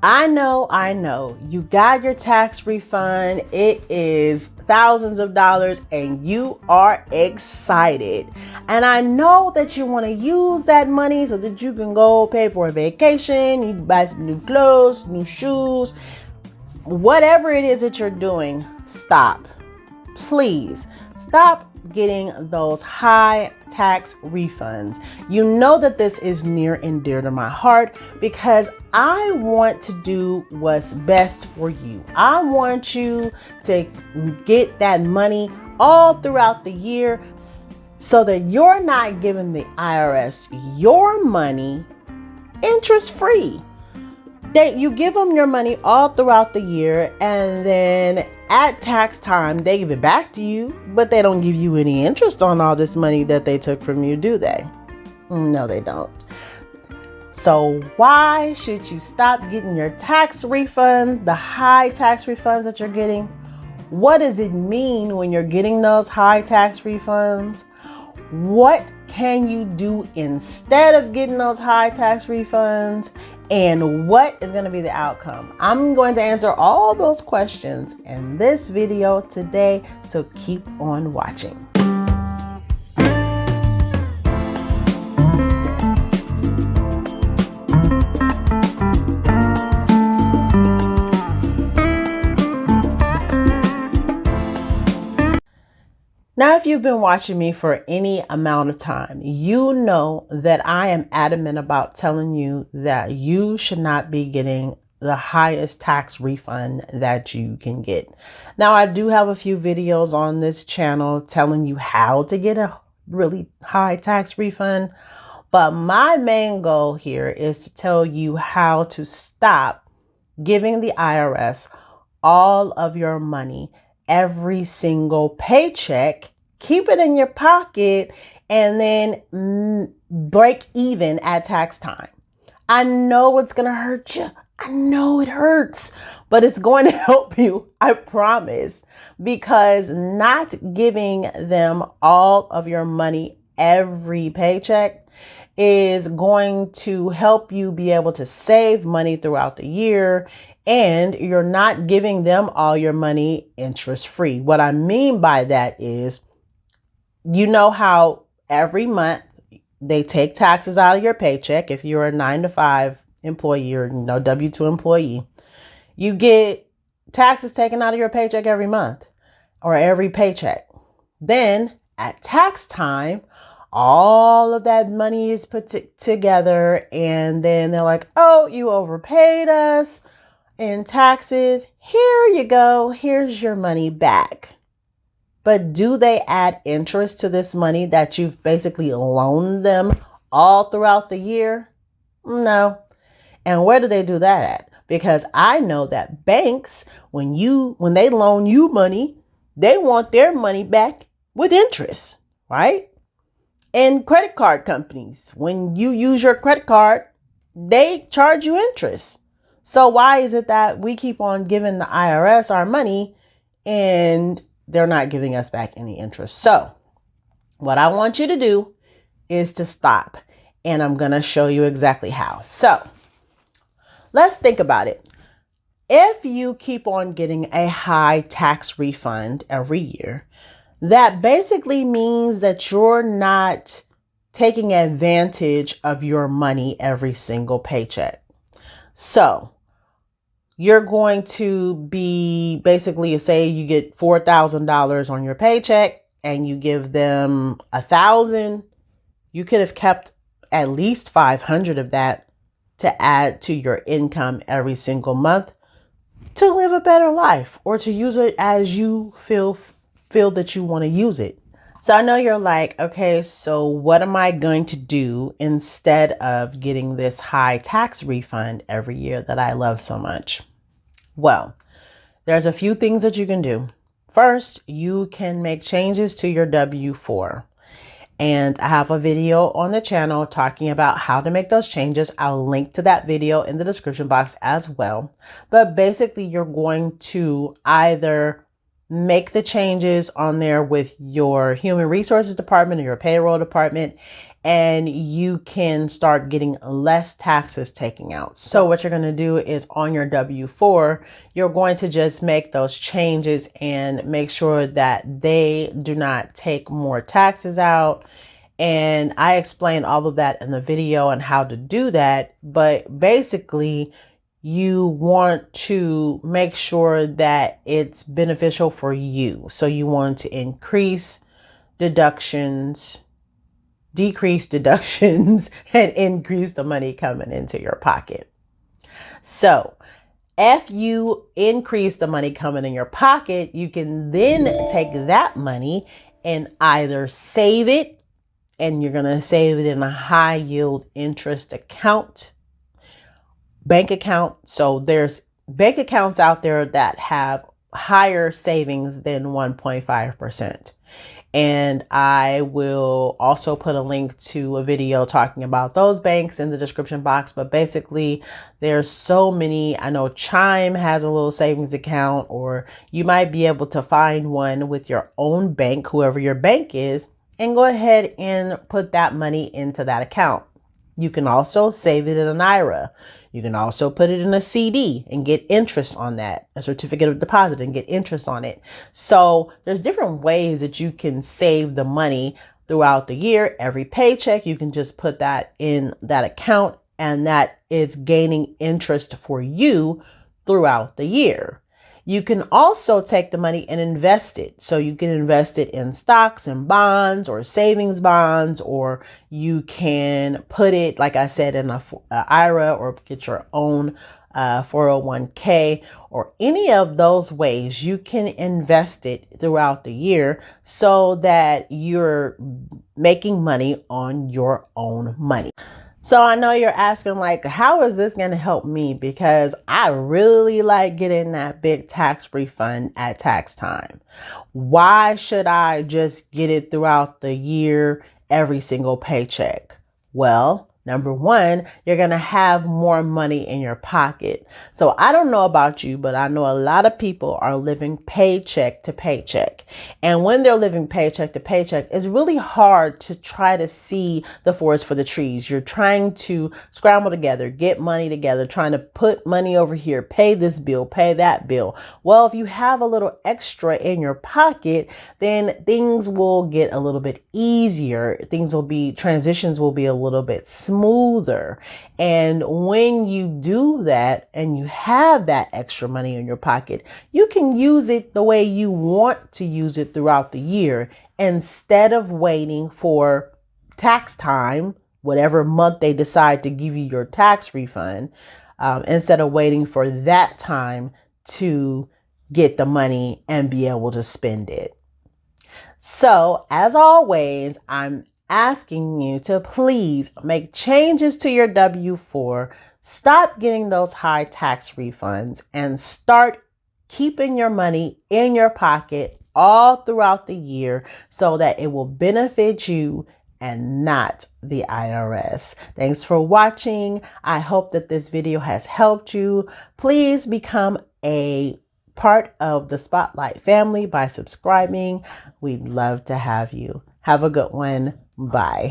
I know. You got your tax refund. It is thousands of dollars and you are excited. And I know that you want to use that money so that you can go pay for a vacation, you buy some new clothes, new shoes, whatever it is that you're doing. Stop. Please stop getting those high tax refunds. You know that this is near and dear to my heart because I want to do what's best for you. I want you to get that money all throughout the year so that you're not giving the IRS your money interest free. You give them your money all throughout the year, and then at tax time, they give it back to you, but they don't give you any interest on all this money that they took from you, do they? No, they don't. So why should you stop getting your tax refund, the high tax refunds that you're getting? What does it mean when you're getting those high tax refunds? What can you do instead of getting those high tax refunds? And what is going to be the outcome? I'm going to answer all those questions in this video today, so keep on watching. Now, if you've been watching me for any amount of time, you know that I am adamant about telling you that you should not be getting the highest tax refund that you can get. Now, I do have a few videos on this channel telling you how to get a really high tax refund, but my main goal here is to tell you how to stop giving the IRS all of your money every single paycheck, keep it in your pocket, and then break even at tax time. I know it's going to hurt you. I know it hurts, but it's going to help you. I promise, because not giving them all of your money every paycheck is going to help you be able to save money throughout the year. And you're not giving them all your money interest free. What I mean by that is, you know how every month they take taxes out of your paycheck. If you're a 9-to-5 employee or W-2 employee, you get taxes taken out of your paycheck every month or every paycheck. Then at tax time, all of that money is put together, and then they're like, oh, you overpaid us in taxes. Here you go. Here's your money back. But do they add interest to this money that you've basically loaned them all throughout the year? No. And where do they do that at? Because I know that banks, when they loan you money, they want their money back with interest, right? And credit card companies, when you use your credit card, they charge you interest. So why is it that we keep on giving the IRS our money and they're not giving us back any interest? So what I want you to do is to stop, and I'm going to show you exactly how. So let's think about it. If you keep on getting a high tax refund every year, that basically means that you're not taking advantage of your money every single paycheck. So you're going to be basically, say you get $4,000 on your paycheck and you give them $1,000, you could have kept at least 500 of that to add to your income every single month to live a better life, or to use it as you feel that you want to use it. So I know you're like, okay, so what am I going to do instead of getting this high tax refund every year that I love so much? Well, there's a few things that you can do. First, you can make changes to your W-4. And I have a video on the channel talking about how to make those changes. I'll link to that video in the description box as well. But basically, you're going to either make the changes on there with your human resources department or your payroll department and you can start getting less taxes taken out. So what you're going to do is on your W-4, you're going to just make those changes and make sure that they do not take more taxes out. And I explained all of that in the video on how to do that. But basically, you want to make sure that it's beneficial for you. So you want to increase deductions, decrease deductions, and increase the money coming into your pocket. So if you increase the money coming in your pocket, you can then take that money and either save it, and you're going to save it in a high yield interest account, bank account. So there's bank accounts out there that have higher savings than 1.5%. And I will also put a link to a video talking about those banks in the description box. But basically, there's so many. I know Chime has a little savings account, or you might be able to find one with your own bank, whoever your bank is, and go ahead and put that money into that account. You can also save it in an IRA. You can also put it in a CD and get interest on that, a certificate of deposit, and get interest on it. So there's different ways that you can save the money throughout the year. Every paycheck, you can just put that in that account, and that is gaining interest for you throughout the year. You can also take the money and invest it. So you can invest it in stocks and bonds or savings bonds, or you can put it, like I said, in a IRA, or get your own 401k, or any of those ways you can invest it throughout the year so that you're making money on your own money. So I know you're asking, like, how is this going to help me? Because I really like getting that big tax refund at tax time. Why should I just get it throughout the year, every single paycheck? Well, number one, you're going to have more money in your pocket. So I don't know about you, but I know a lot of people are living paycheck to paycheck. And when they're living paycheck to paycheck, it's really hard to try to see the forest for the trees. You're trying to scramble together, get money together, trying to put money over here, pay this bill, pay that bill. Well, if you have a little extra in your pocket, then things will get a little bit easier. Transitions will be a little bit smoother. And when you do that and you have that extra money in your pocket, you can use it the way you want to use it throughout the year, instead of waiting for tax time, whatever month they decide to give you your tax refund, instead of waiting for that time to get the money and be able to spend it. So as always, I'm asking you to please make changes to your W-4, stop getting those high tax refunds, and start keeping your money in your pocket all throughout the year so that it will benefit you and not the IRS. Thanks for watching. I hope that this video has helped you. Please become a part of the Spotlight family by subscribing. We'd love to have you. Have a good one. Bye.